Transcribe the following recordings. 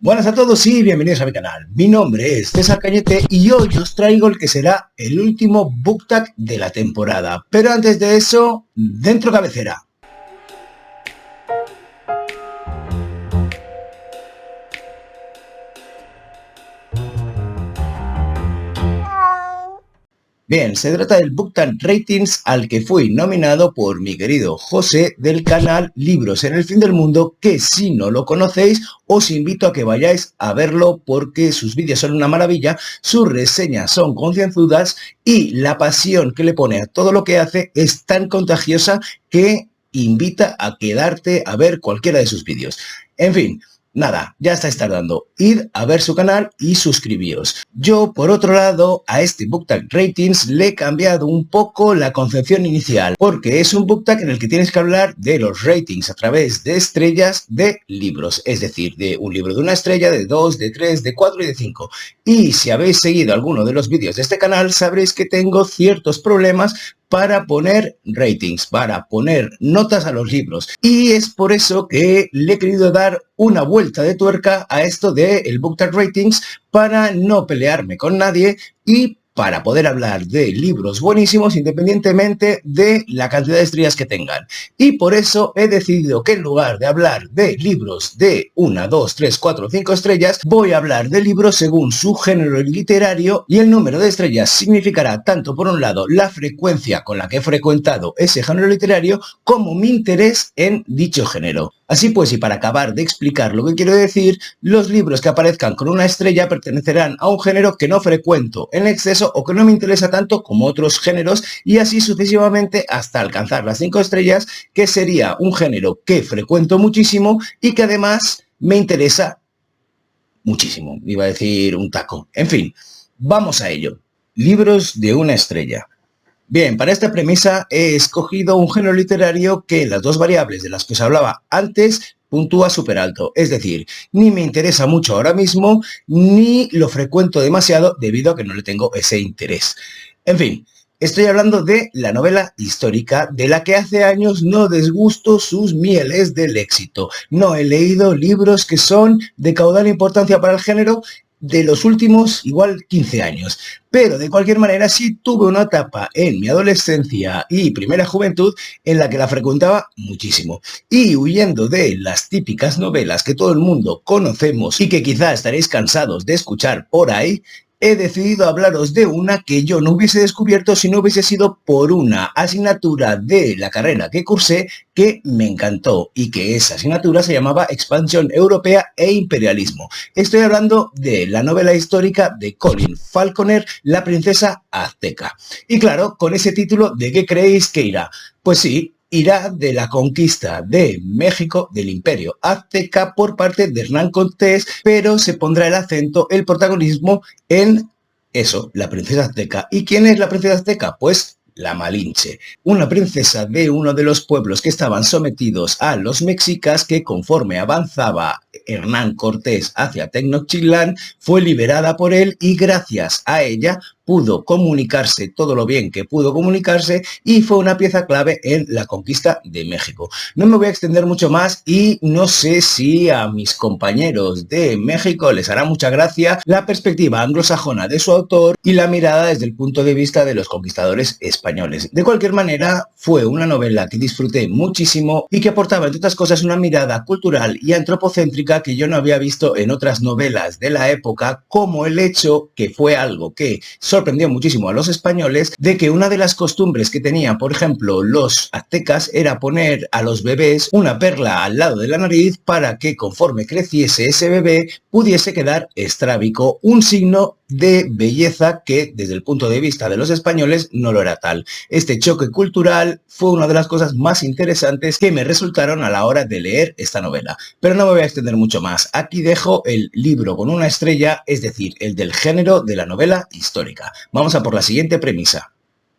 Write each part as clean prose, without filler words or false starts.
Buenas a todos y bienvenidos a mi canal. Mi nombre es César Cañete y hoy os traigo el que será el último book tag de la temporada. Pero antes de eso, dentro cabecera. Bien, se trata del Book Tag Ratings al que fui nominado por mi querido José del canal Libros en el Fin del Mundo, que si no lo conocéis os invito a que vayáis a verlo porque sus vídeos son una maravilla, sus reseñas son concienzudas y la pasión que le pone a todo lo que hace es tan contagiosa que invita a quedarte a ver cualquiera de sus vídeos. En fin. Nada, ya estáis tardando. Id a ver su canal y suscribíos. Yo, por otro lado, a este Book Tag Ratings le he cambiado un poco la concepción inicial, porque es un book tag en el que tienes que hablar de los ratings a través de estrellas de libros, es decir, de un libro de una estrella, de 2, de 3, de 4 y de 5. Y si habéis seguido alguno de los vídeos de este canal, sabréis que tengo ciertos problemas para poner ratings, para poner notas a los libros. Y es por eso que le he querido dar una vuelta de tuerca a esto del Book Tag Ratings para no pelearme con nadie y para poder hablar de libros buenísimos independientemente de la cantidad de estrellas que tengan. Y por eso he decidido que en lugar de hablar de libros de 1, 2, 3, 4, 5 estrellas, voy a hablar de libros según su género literario y el número de estrellas significará tanto por un lado la frecuencia con la que he frecuentado ese género literario como mi interés en dicho género. Así pues, y para acabar de explicar lo que quiero decir, los libros que aparezcan con una estrella pertenecerán a un género que no frecuento en exceso o que no me interesa tanto como otros géneros y así sucesivamente hasta alcanzar las 5 estrellas, que sería un género que frecuento muchísimo y que además me interesa muchísimo. Iba a decir un taco. En fin, vamos a ello. Libros de una estrella. Bien, para esta premisa he escogido un género literario que en las dos variables de las que os hablaba antes puntúa súper alto, es decir, ni me interesa mucho ahora mismo, ni lo frecuento demasiado debido a que no le tengo ese interés. En fin, estoy hablando de la novela histórica, de la que hace años no desgusto sus mieles del éxito. No he leído libros que son de caudal importancia para el género de los últimos, igual, 15 años. Pero, de cualquier manera, sí tuve una etapa en mi adolescencia y primera juventud en la que la frecuentaba muchísimo. Y huyendo de las típicas novelas que todo el mundo conocemos y que quizá estaréis cansados de escuchar por ahí, he decidido hablaros de una que yo no hubiese descubierto si no hubiese sido por una asignatura de la carrera que cursé que me encantó y que esa asignatura se llamaba Expansión Europea e Imperialismo. Estoy hablando de la novela histórica de Colin Falconer, La princesa azteca. Y claro, con ese título, ¿de qué creéis que irá? Pues sí, irá de la conquista de México del Imperio Azteca por parte de Hernán Cortés, pero se pondrá el acento, el protagonismo en eso, la princesa azteca. ¿Y quién es la princesa azteca? Pues la Malinche, una princesa de uno de los pueblos que estaban sometidos a los mexicas que conforme avanzaba Hernán Cortés hacia Tenochtitlán fue liberada por él y gracias a ella pudo comunicarse todo lo bien que pudo comunicarse y fue una pieza clave en la conquista de México. No me voy a extender mucho más y no sé si a mis compañeros de México les hará mucha gracia la perspectiva anglosajona de su autor y la mirada desde el punto de vista de los conquistadores españoles. De cualquier manera, fue una novela que disfruté muchísimo y que aportaba, entre otras cosas, una mirada cultural y antropocéntrica que yo no había visto en otras novelas de la época, como el hecho, que fue algo que sorprendió muchísimo a los españoles, de que una de las costumbres que tenían, por ejemplo, los aztecas era poner a los bebés una perla al lado de la nariz para que conforme creciese ese bebé pudiese quedar estrábico, un signo de belleza que desde el punto de vista de los españoles no lo era tal. Este choque cultural fue una de las cosas más interesantes que me resultaron a la hora de leer esta novela. Pero no me voy a extender mucho más. Aquí dejo el libro con una estrella, es decir, el del género de la novela histórica. Vamos a por la siguiente premisa.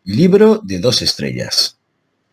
Libro de 2 estrellas.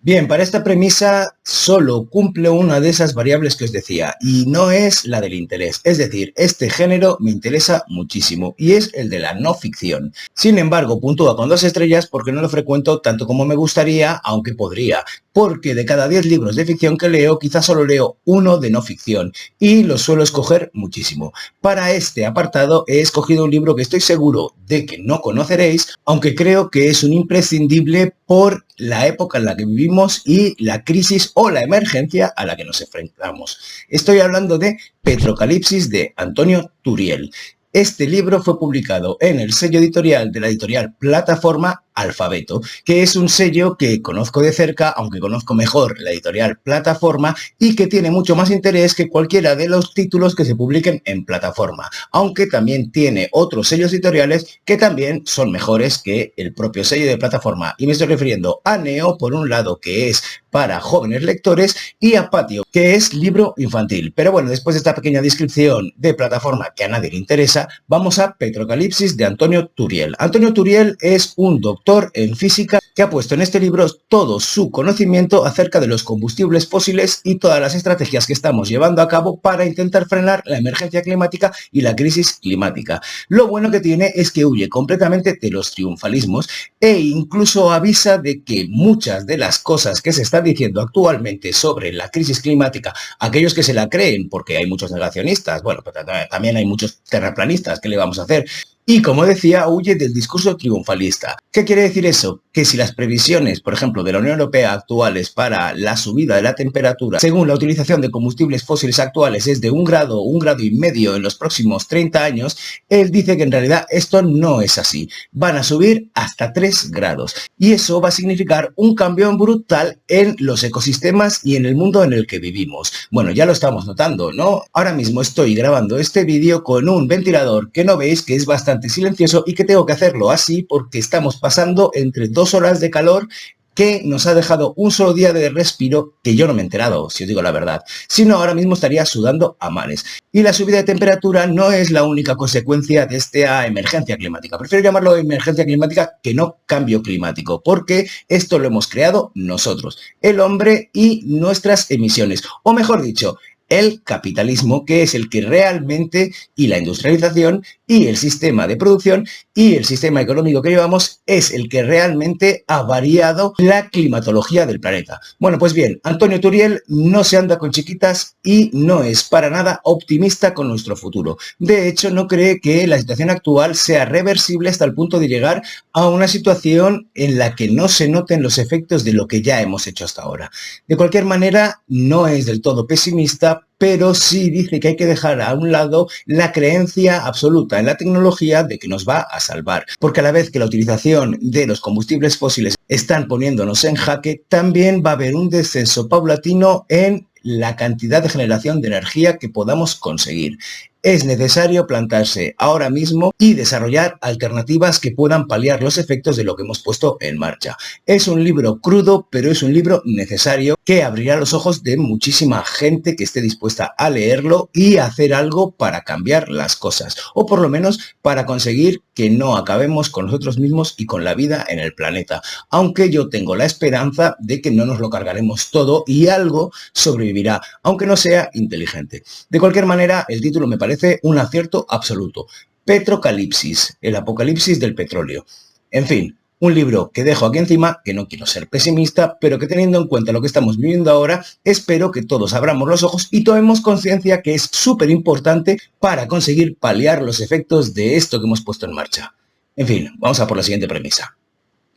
Bien, para esta premisa solo cumple una de esas variables que os decía, y no es la del interés. Es decir, este género me interesa muchísimo, y es el de la no ficción. Sin embargo, puntúa con 2 estrellas porque no lo frecuento tanto como me gustaría, aunque podría. Porque de cada 10 libros de ficción que leo, quizás solo leo uno de no ficción, y los suelo escoger muchísimo. Para este apartado he escogido un libro que estoy seguro de que no conoceréis, aunque creo que es un imprescindible por la época en la que vivimos y la crisis o la emergencia a la que nos enfrentamos. Estoy hablando de Petrocalipsis de Antonio Turiel. Este libro fue publicado en el sello editorial de la editorial Plataforma Alfabeto, que es un sello que conozco de cerca, aunque conozco mejor la editorial Plataforma, y que tiene mucho más interés que cualquiera de los títulos que se publiquen en Plataforma, aunque también tiene otros sellos editoriales que también son mejores que el propio sello de Plataforma. Y me estoy refiriendo a Neo, por un lado, que es para jóvenes lectores, y a Patio, que es libro infantil. Pero bueno, después de esta pequeña descripción de Plataforma que a nadie le interesa, vamos a Petrocalipsis de Antonio Turiel. Antonio Turiel es un doctor en física que ha puesto en este libro todo su conocimiento acerca de los combustibles fósiles y todas las estrategias que estamos llevando a cabo para intentar frenar la emergencia climática y la crisis climática. Lo bueno que tiene es que huye completamente de los triunfalismos e incluso avisa de que muchas de las cosas que se están diciendo actualmente sobre la crisis climática, aquellos que se la creen, porque hay muchos negacionistas, bueno, pero también hay muchos terraplanistas, ¿qué le vamos a hacer? Y como decía, huye del discurso triunfalista. ¿Qué quiere decir eso? Que si las previsiones, por ejemplo, de la Unión Europea actuales para la subida de la temperatura, según la utilización de combustibles fósiles actuales, es de 1 grado, 1,5 grados en los próximos 30 años, él dice que en realidad esto no es así. Van a subir hasta 3 grados. Y eso va a significar un cambio brutal en los ecosistemas y en el mundo en el que vivimos. Bueno, ya lo estamos notando, ¿no? Ahora mismo estoy grabando este vídeo con un ventilador que no veis, que es bastante silencioso y que tengo que hacerlo así porque estamos pasando entre 2 horas de calor que nos ha dejado un solo día de respiro que yo no me he enterado, si os digo la verdad. Si no, ahora mismo estaría sudando a mares. Y la subida de temperatura no es la única consecuencia de esta emergencia climática. Prefiero llamarlo emergencia climática que no cambio climático, porque esto lo hemos creado nosotros, el hombre y nuestras emisiones. O mejor dicho, el capitalismo, que es el que realmente, y la industrialización, y el sistema de producción, y el sistema económico que llevamos, es el que realmente ha variado la climatología del planeta. Bueno, pues bien, Antonio Turiel no se anda con chiquitas y no es para nada optimista con nuestro futuro. De hecho, no cree que la situación actual sea reversible hasta el punto de llegar a una situación en la que no se noten los efectos de lo que ya hemos hecho hasta ahora. De cualquier manera, no es del todo pesimista, pero sí dice que hay que dejar a un lado la creencia absoluta en la tecnología de que nos va a salvar, porque a la vez que la utilización de los combustibles fósiles están poniéndonos en jaque, también va a haber un descenso paulatino en la cantidad de generación de energía que podamos conseguir. Es necesario plantarse ahora mismo y desarrollar alternativas que puedan paliar los efectos de lo que hemos puesto en marcha. Es un libro crudo, pero es un libro necesario que abrirá los ojos de muchísima gente que esté dispuesta a leerlo y a hacer algo para cambiar las cosas, o por lo menos para conseguir que no acabemos con nosotros mismos y con la vida en el planeta. Aunque yo tengo la esperanza de que no nos lo cargaremos todo y algo sobrevivirá, aunque no sea inteligente. De cualquier manera, el título me parece un acierto absoluto. Petrocalipsis, el apocalipsis del petróleo. En fin, un libro que dejo aquí encima, que no quiero ser pesimista, pero que teniendo en cuenta lo que estamos viviendo ahora, espero que todos abramos los ojos y tomemos conciencia que es súper importante para conseguir paliar los efectos de esto que hemos puesto en marcha. En fin, vamos a por la siguiente premisa.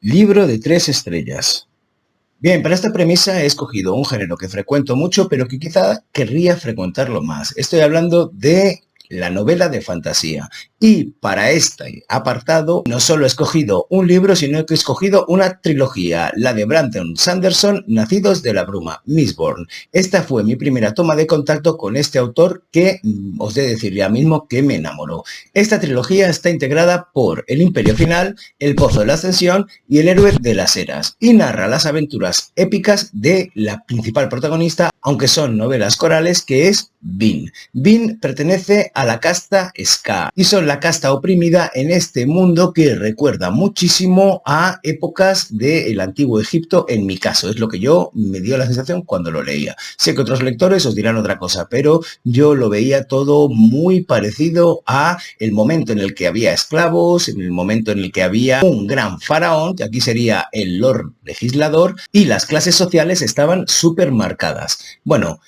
Libro de 3 estrellas. Bien, para esta premisa he escogido un género que frecuento mucho, pero que quizá querría frecuentarlo más. Estoy hablando de la novela de fantasía. Y para este apartado no solo he escogido un libro, sino que he escogido una trilogía, la de Brandon Sanderson, Nacidos de la Bruma, Mistborn. Esta fue mi primera toma de contacto con este autor que os he de decir ya mismo que me enamoró. Esta trilogía está integrada por El Imperio Final, El Pozo de la Ascensión y El Héroe de las Eras, y narra las aventuras épicas de la principal protagonista, aunque son novelas corales, que es Vin. Vin pertenece a la casta Ska y son la casta oprimida en este mundo que recuerda muchísimo a épocas del antiguo Egipto. En mi caso es lo que yo me dio la sensación cuando lo leía. Sé que otros lectores os dirán otra cosa, pero yo lo veía todo muy parecido a el momento en el que había esclavos, en el momento en el que había un gran faraón, que aquí sería el Lord Legislador, y las clases sociales estaban súper marcadas. Bueno,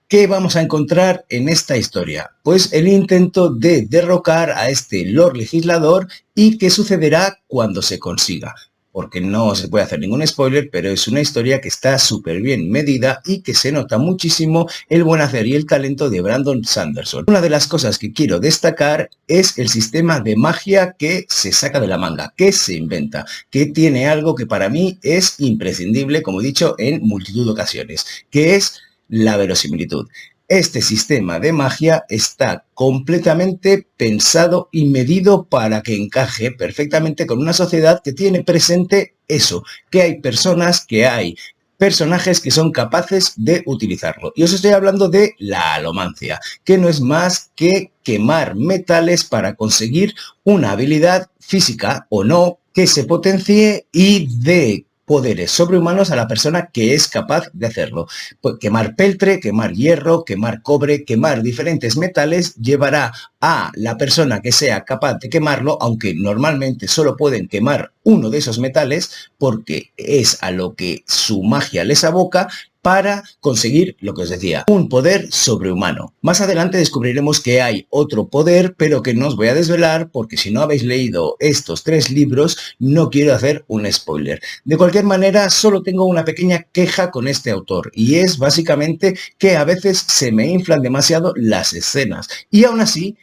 ¿qué vamos a encontrar en esta historia? Pues el intento de derrocar a este Lord Legislador y qué sucederá cuando se consiga. Porque no se puede hacer ningún spoiler, pero es una historia que está súper bien medida y que se nota muchísimo el buen hacer y el talento de Brandon Sanderson. Una de las cosas que quiero destacar es el sistema de magia que se saca de la manga, que se inventa, que tiene algo que para mí es imprescindible, como he dicho en multitud de ocasiones, que es la verosimilitud. Este sistema de magia está completamente pensado y medido para que encaje perfectamente con una sociedad que tiene presente eso, que hay personas, que hay personajes que son capaces de utilizarlo. Y os estoy hablando de la alomancia, que no es más que quemar metales para conseguir una habilidad física o no que se potencie y dé poderes sobrehumanos a la persona que es capaz de hacerlo. Pues quemar peltre, quemar hierro, quemar cobre, quemar diferentes metales llevará a la persona que sea capaz de quemarlo, aunque normalmente solo pueden quemar uno de esos metales porque es a lo que su magia les aboca, para conseguir, lo que os decía, un poder sobrehumano. Más adelante descubriremos que hay otro poder, pero que no os voy a desvelar porque si no habéis leído estos 3 libros, no quiero hacer un spoiler. De cualquier manera, solo tengo una pequeña queja con este autor y es básicamente que a veces se me inflan demasiado las escenas y aún así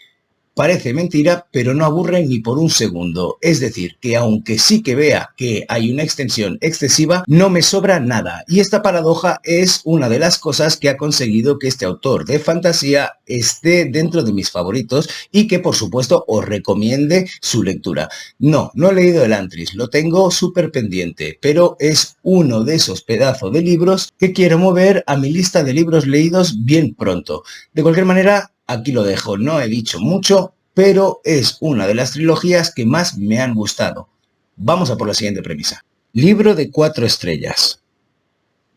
parece mentira, pero no aburre ni por un segundo. Es decir, que aunque sí que vea que hay una extensión excesiva, no me sobra nada. Y esta paradoja es una de las cosas que ha conseguido que este autor de fantasía esté dentro de mis favoritos y que por supuesto os recomiende su lectura. No he leído el Antris, lo tengo súper pendiente, pero es uno de esos pedazos de libros que quiero mover a mi lista de libros leídos bien pronto. De cualquier manera, aquí lo dejo, no he dicho mucho, pero es una de las trilogías que más me han gustado. Vamos a por la siguiente premisa. Libro de 4 estrellas.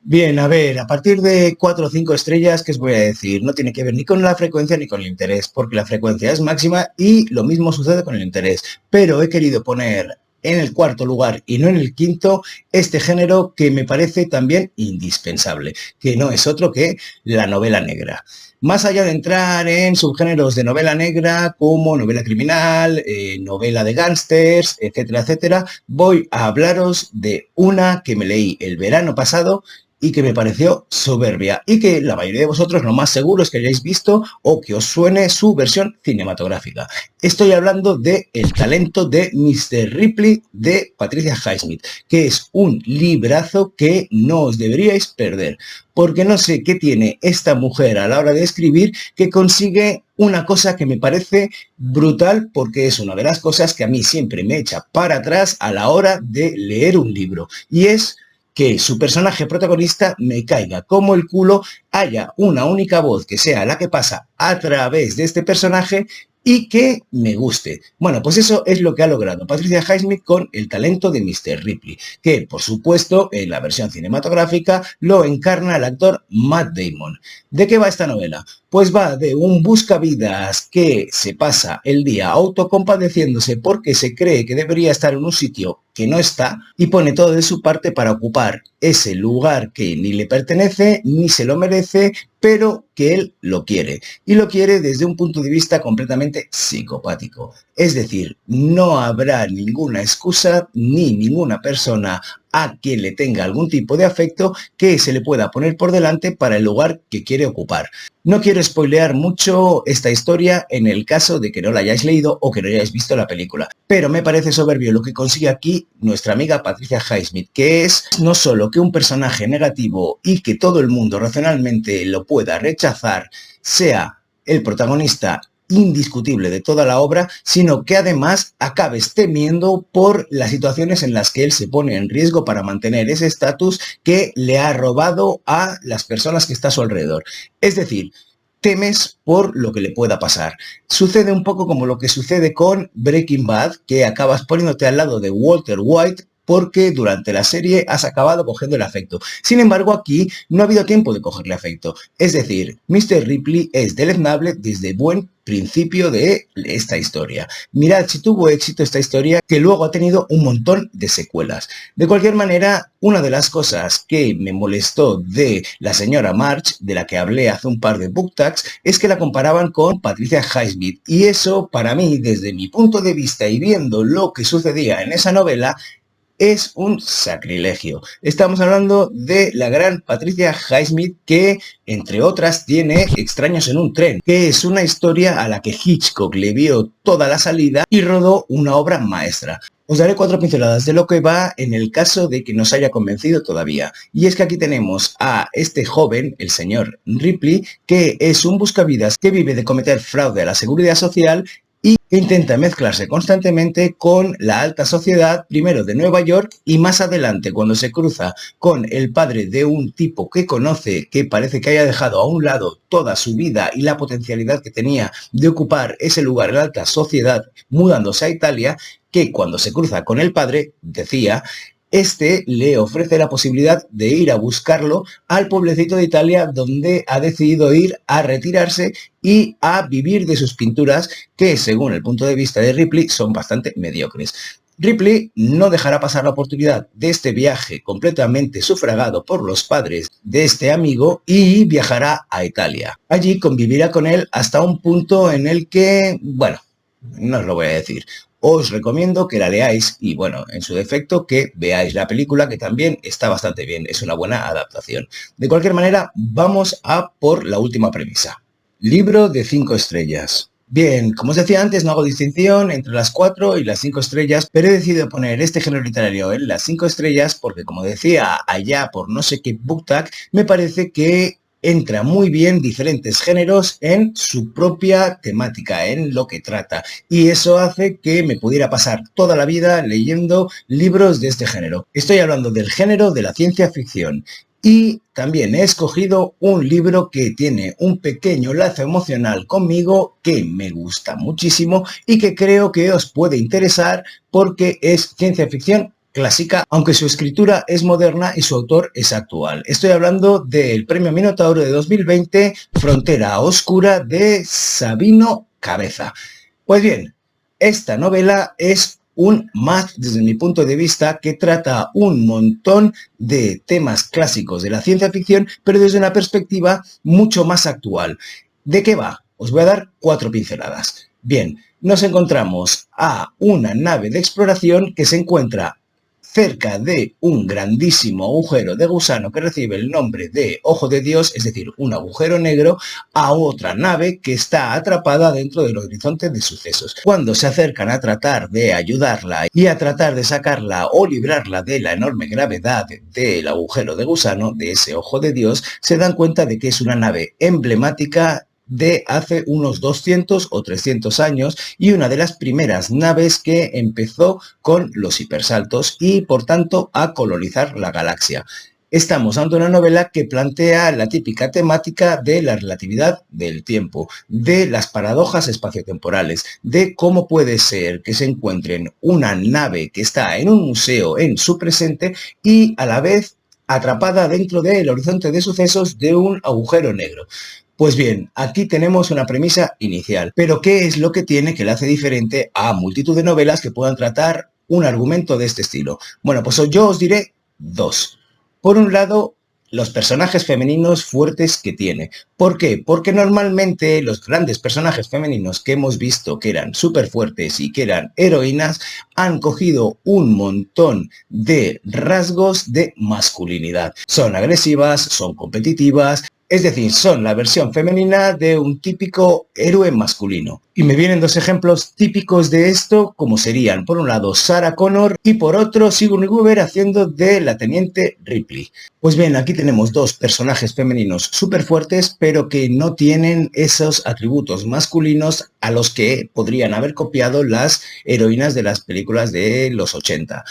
Bien, a ver, a partir de 4 o 5 estrellas, ¿qué os voy a decir? No tiene que ver ni con la frecuencia ni con el interés, porque la frecuencia es máxima y lo mismo sucede con el interés. Pero he querido poner en el 4º lugar y no en el 5º este género que me parece también indispensable, que no es otro que la novela negra. Más allá de entrar en subgéneros de novela negra como novela criminal, novela de gángsters, etcétera, etcétera, voy a hablaros de una que me leí el verano pasado y que me pareció soberbia y que la mayoría de vosotros lo más seguro es que hayáis visto o que os suene su versión cinematográfica. Estoy hablando de El talento de Mr. Ripley de Patricia Highsmith, que es un librazo que no os deberíais perder, porque no sé qué tiene esta mujer a la hora de escribir que consigue una cosa que me parece brutal, porque es una de las cosas que a mí siempre me echa para atrás a la hora de leer un libro, y es que su personaje protagonista me caiga como el culo, haya una única voz que sea la que pasa a través de este personaje y que me guste. Bueno, pues eso es lo que ha logrado Patricia Highsmith con El talento de Mr. Ripley, que por supuesto en la versión cinematográfica lo encarna el actor Matt Damon. ¿De qué va esta novela? Pues va de un buscavidas que se pasa el día autocompadeciéndose porque se cree que debería estar en un sitio que no está y pone todo de su parte para ocupar ese lugar que ni le pertenece ni se lo merece, pero que él lo quiere. Y lo quiere desde un punto de vista completamente psicopático. Es decir, no habrá ninguna excusa ni ninguna persona a quien le tenga algún tipo de afecto que se le pueda poner por delante para el lugar que quiere ocupar. No quiero spoilear mucho esta historia en el caso de que no la hayáis leído o que no hayáis visto la película, pero me parece soberbio lo que consigue aquí nuestra amiga Patricia Highsmith, que es no solo que un personaje negativo y que todo el mundo racionalmente lo pueda rechazar sea el protagonista indiscutible de toda la obra, sino que además acabes temiendo por las situaciones en las que él se pone en riesgo para mantener ese estatus que le ha robado a las personas que está a su alrededor. Es decir, temes por lo que le pueda pasar. Sucede un poco como lo que sucede con Breaking Bad, que acabas poniéndote al lado de Walter White porque durante la serie has acabado cogiendo el afecto. Sin embargo, aquí no ha habido tiempo de cogerle afecto. Es decir, Mr. Ripley es deleznable desde buen principio de esta historia. Mirad si tuvo éxito esta historia, que luego ha tenido un montón de secuelas. De cualquier manera, una de las cosas que me molestó de la señora March, de la que hablé hace un par de book tags, es que la comparaban con Patricia Highsmith. Y eso, para mí, desde mi punto de vista y viendo lo que sucedía en esa novela, es un sacrilegio. Estamos hablando de la gran Patricia Highsmith, que, entre otras, tiene Extraños en un tren, que es una historia a la que Hitchcock le vio toda la salida y rodó una obra maestra. Os daré 4 pinceladas de lo que va en el caso de que nos haya convencido todavía. Y es que aquí tenemos a este joven, el señor Ripley, que es un buscavidas que vive de cometer fraude a la seguridad social y intenta mezclarse constantemente con la alta sociedad, primero de Nueva York y más adelante cuando se cruza con el padre de un tipo que conoce, que parece que haya dejado a un lado toda su vida y la potencialidad que tenía de ocupar ese lugar en la alta sociedad mudándose a Italia, que cuando se cruza con el padre, decía, este le ofrece la posibilidad de ir a buscarlo al pueblecito de Italia donde ha decidido ir a retirarse y a vivir de sus pinturas que, según el punto de vista de Ripley, son bastante mediocres. Ripley no dejará pasar la oportunidad de este viaje completamente sufragado por los padres de este amigo y viajará a Italia. Allí convivirá con él hasta un punto en el que, bueno, no os lo voy a decir. Os recomiendo que la leáis y, bueno, en su defecto, que veáis la película, que también está bastante bien, es una buena adaptación. De cualquier manera, vamos a por la última premisa. Libro de 5 estrellas. Bien, como os decía antes, no hago distinción entre las 4 y las 5 estrellas, pero he decidido poner este género literario en las 5 estrellas porque, como decía allá por no sé qué book tag, me parece que entra muy bien diferentes géneros en su propia temática, en lo que trata. Y eso hace que me pudiera pasar toda la vida leyendo libros de este género. Estoy hablando del género de la ciencia ficción. Y también he escogido un libro que tiene un pequeño lazo emocional conmigo que me gusta muchísimo y que creo que os puede interesar porque es ciencia ficción clásica, aunque su escritura es moderna y su autor es actual. Estoy hablando del Premio Minotauro de 2020, Frontera Oscura, de Sabino Cabeza. Pues bien, esta novela es un más, desde mi punto de vista, que trata un montón de temas clásicos de la ciencia ficción, pero desde una perspectiva mucho más actual. ¿De qué va? Os voy a dar 4 pinceladas. Bien, nos encontramos a una nave de exploración que se encuentra cerca de un grandísimo agujero de gusano que recibe el nombre de Ojo de Dios, es decir, un agujero negro, a otra nave que está atrapada dentro del horizonte de sucesos. Cuando se acercan a tratar de ayudarla y a tratar de sacarla o librarla de la enorme gravedad del agujero de gusano, de ese Ojo de Dios, se dan cuenta de que es una nave emblemática de hace unos 200 o 300 años y una de las primeras naves que empezó con los hipersaltos y por tanto a colonizar la galaxia. Estamos ante una novela que plantea la típica temática de la relatividad del tiempo, de las paradojas espaciotemporales, de cómo puede ser que se encuentren una nave que está en un museo en su presente y a la vez atrapada dentro del horizonte de sucesos de un agujero negro. Pues bien, aquí tenemos una premisa inicial, pero ¿qué es lo que tiene que le hace diferente a multitud de novelas que puedan tratar un argumento de este estilo? Bueno, pues yo os diré 2. Por un lado, los personajes femeninos fuertes que tiene. ¿Por qué? Porque normalmente los grandes personajes femeninos que hemos visto que eran súper fuertes y que eran heroínas han cogido un montón de rasgos de masculinidad. Son agresivas, son competitivas, es decir, son la versión femenina de un típico héroe masculino. Y me vienen 2 ejemplos típicos de esto, como serían, por un lado, Sarah Connor y por otro, Sigourney Weaver haciendo de la teniente Ripley. Pues bien, aquí tenemos 2 personajes femeninos súper fuertes, pero que no tienen esos atributos masculinos a los que podrían haber copiado las heroínas de las películas de los 80.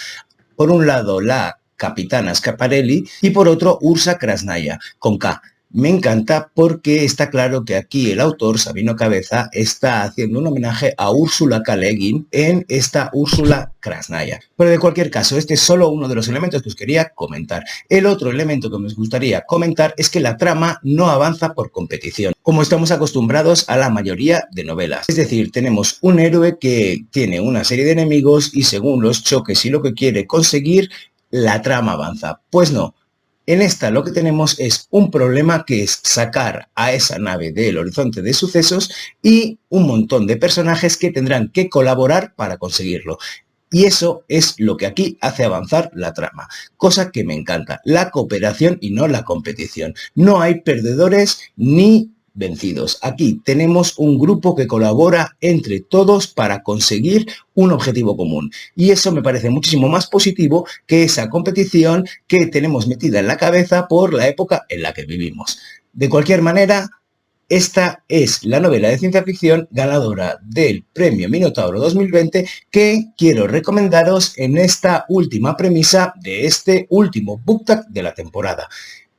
Por un lado, la capitana Schiaparelli y por otro, Ursa Krasnaya, con K. Me encanta porque está claro que aquí el autor, Sabino Cabeza, está haciendo un homenaje a Úrsula K. Le Guin en esta Úrsula Krasnaya. Pero de cualquier caso, este es solo uno de los elementos que os quería comentar. El otro elemento que me gustaría comentar es que la trama no avanza por competición, como estamos acostumbrados a la mayoría de novelas. Es decir, tenemos un héroe que tiene una serie de enemigos y según los choques y lo que quiere conseguir, la trama avanza. Pues no. En esta lo que tenemos es un problema que es sacar a esa nave del horizonte de sucesos y un montón de personajes que tendrán que colaborar para conseguirlo. Y eso es lo que aquí hace avanzar la trama, cosa que me encanta, la cooperación y no la competición. No hay perdedores ni vencidos. Aquí tenemos un grupo que colabora entre todos para conseguir un objetivo común. Y eso me parece muchísimo más positivo que esa competición que tenemos metida en la cabeza por la época en la que vivimos. De cualquier manera, esta es la novela de ciencia ficción ganadora del Premio Minotauro 2020 que quiero recomendaros en esta última premisa de este último book tag de la temporada.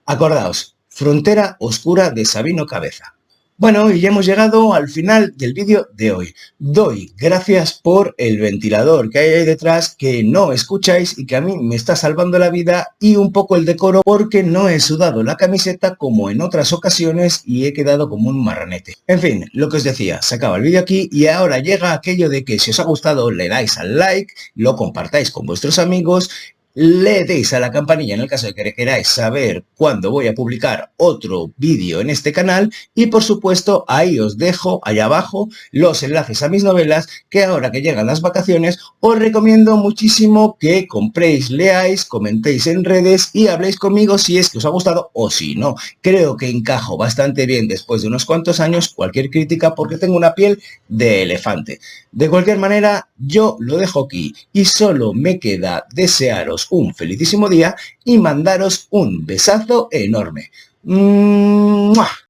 Acordaos, Frontera Oscura de Sabino Cabeza. Bueno, y ya hemos llegado al final del vídeo de hoy. Doy gracias por el ventilador que hay ahí detrás, que no escucháis y que a mí me está salvando la vida, y un poco el decoro porque no he sudado la camiseta como en otras ocasiones y he quedado como un marranete. En fin, lo que os decía, se acaba el vídeo aquí y ahora llega aquello de que si os ha gustado le dais al like, lo compartáis con vuestros amigos, le deis a la campanilla en el caso de que queráis saber cuándo voy a publicar otro vídeo en este canal y por supuesto ahí os dejo allá abajo los enlaces a mis novelas que ahora que llegan las vacaciones os recomiendo muchísimo que compréis, leáis, comentéis en redes y habléis conmigo si es que os ha gustado o si no. Creo que encajo bastante bien después de unos cuantos años cualquier crítica porque tengo una piel de elefante. De cualquier manera, yo lo dejo aquí y solo me queda desearos un felicísimo día y mandaros un besazo enorme. ¡Mua!